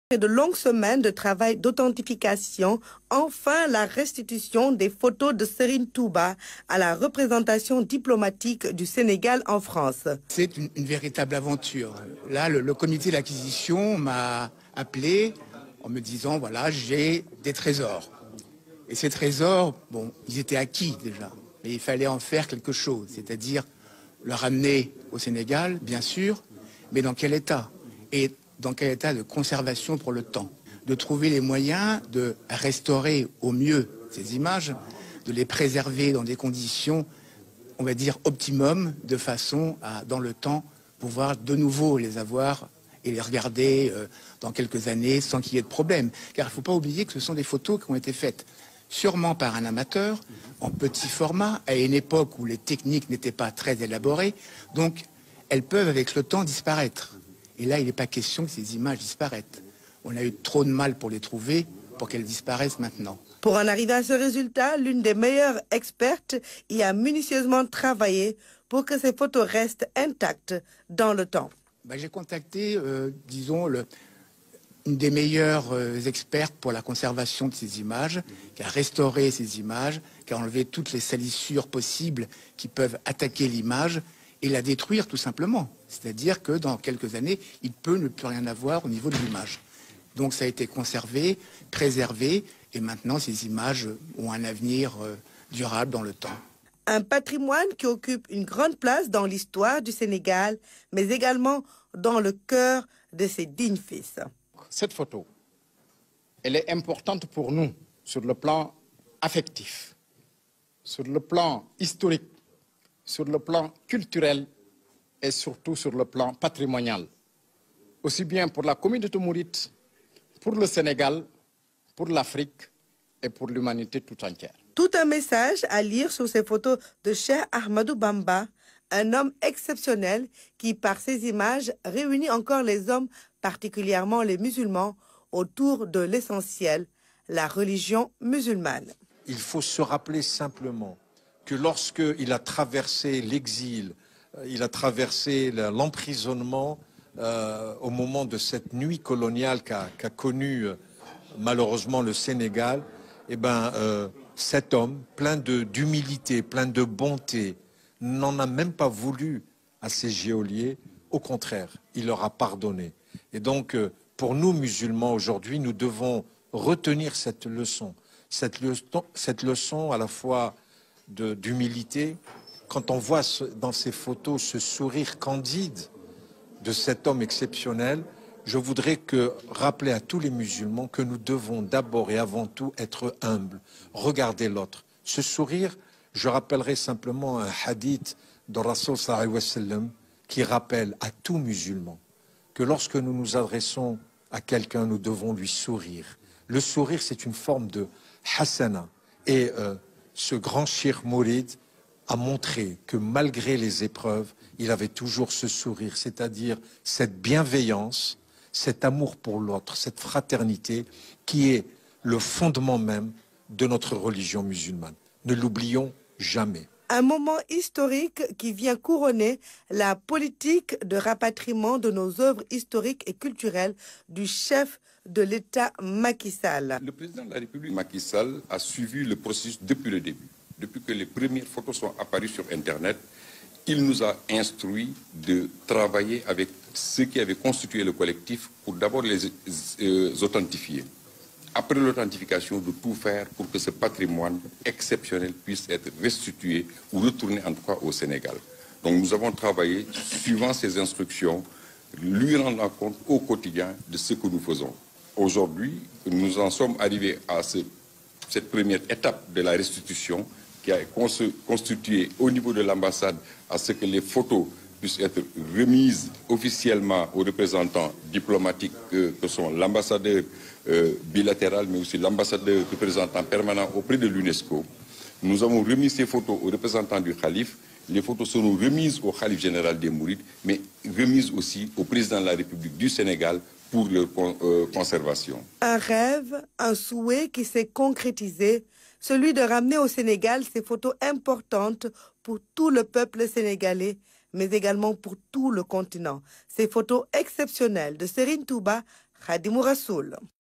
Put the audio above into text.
Après de longues semaines de travail d'authentification, enfin la restitution des photos de Serigne Touba à la représentation diplomatique du Sénégal en France. C'est une véritable aventure. Là, le comité d'acquisition m'a appelé en me disant, voilà, j'ai des trésors. Et ces trésors, bon, ils étaient acquis déjà, mais il fallait en faire quelque chose, c'est-à-dire le ramener au Sénégal, bien sûr, mais dans quel état? Et dans quel état de conservation pour le temps? De trouver les moyens de restaurer au mieux ces images, de les préserver dans des conditions, on va dire, optimum, de façon à, dans le temps, pouvoir de nouveau les avoir et les regarder dans quelques années sans qu'il y ait de problème. Car il ne faut pas oublier que ce sont des photos qui ont été faites sûrement par un amateur, en petit format, à une époque où les techniques n'étaient pas très élaborées. Donc, elles peuvent, avec le temps, disparaître. Et là, il n'est pas question que ces images disparaissent. On a eu trop de mal pour les trouver, pour qu'elles disparaissent maintenant. Pour en arriver à ce résultat, l'une des meilleures expertes y a minutieusement travaillé pour que ces photos restent intactes dans le temps. J'ai contacté, disons, une des meilleures expertes pour la conservation de ces images, qui a restauré ces images, qui a enlevé toutes les salissures possibles qui peuvent attaquer l'image et la détruire tout simplement. C'est-à-dire que dans quelques années, il peut ne plus rien avoir au niveau de l'image. Donc ça a été conservé, préservé, et maintenant ces images ont un avenir durable dans le temps. Un patrimoine qui occupe une grande place dans l'histoire du Sénégal, mais également dans le cœur de ses dignes fils. Cette photo, elle est importante pour nous sur le plan affectif, sur le plan historique, sur le plan culturel et surtout sur le plan patrimonial. Aussi bien pour la communauté mouride, pour le Sénégal, pour l'Afrique et pour l'humanité tout entière. Tout un message à lire sur ces photos de Cheikh Ahmadou Bamba, un homme exceptionnel qui, par ses images, réunit encore les hommes, particulièrement les musulmans, autour de l'essentiel, la religion musulmane. Il faut se rappeler simplement que lorsqu'il a traversé l'exil, il a traversé l'emprisonnement au moment de cette nuit coloniale qu'a connue malheureusement le Sénégal, cet homme, plein d'humilité, plein de bonté, n'en a même pas voulu à ces geôliers. Au contraire, il leur a pardonné. Et donc, pour nous musulmans aujourd'hui, nous devons retenir cette leçon à la fois d'humilité. Quand on voit dans ces photos ce sourire candide de cet homme exceptionnel, je voudrais rappeler à tous les musulmans que nous devons d'abord et avant tout être humbles, regarder l'autre. Ce sourire, je rappellerai simplement un hadith de Rasul sallallahu alayhi wa sallam qui rappelle à tout musulman que lorsque nous nous adressons à quelqu'un, nous devons lui sourire. Le sourire, c'est une forme de hasana. Et ce grand Cheikh Mouride a montré que malgré les épreuves, il avait toujours ce sourire, c'est-à-dire cette bienveillance, cet amour pour l'autre, cette fraternité qui est le fondement même de notre religion musulmane. Ne l'oublions jamais. Un moment historique qui vient couronner la politique de rapatriement de nos œuvres historiques et culturelles du chef de l'État Macky Sall. Le président de la République Macky Sall a suivi le processus depuis le début. Depuis que les premières photos sont apparues sur Internet, il nous a instruit de travailler avec ceux qui avaient constitué le collectif pour d'abord les authentifier. Après l'authentification, de tout faire pour que ce patrimoine exceptionnel puisse être restitué ou retourné en tout cas au Sénégal. Donc nous avons travaillé suivant ces instructions, lui rendant compte au quotidien de ce que nous faisons. Aujourd'hui, nous en sommes arrivés à cette première étape de la restitution qui a constitué au niveau de l'ambassade à ce que les photos puissent être remises officiellement aux représentants diplomatiques que sont l'ambassadeur bilatéral, mais aussi l'ambassadeur représentant permanent auprès de l'UNESCO. Nous avons remis ces photos aux représentants du Khalif. Les photos seront remises au Khalif général des Mourides, mais remises aussi au président de la République du Sénégal pour leur conservation. Un rêve, un souhait qui s'est concrétisé, celui de ramener au Sénégal ces photos importantes pour tout le peuple sénégalais, mais également pour tout le continent. Ces photos exceptionnelles de Serigne Touba, Khadimou Rassoul.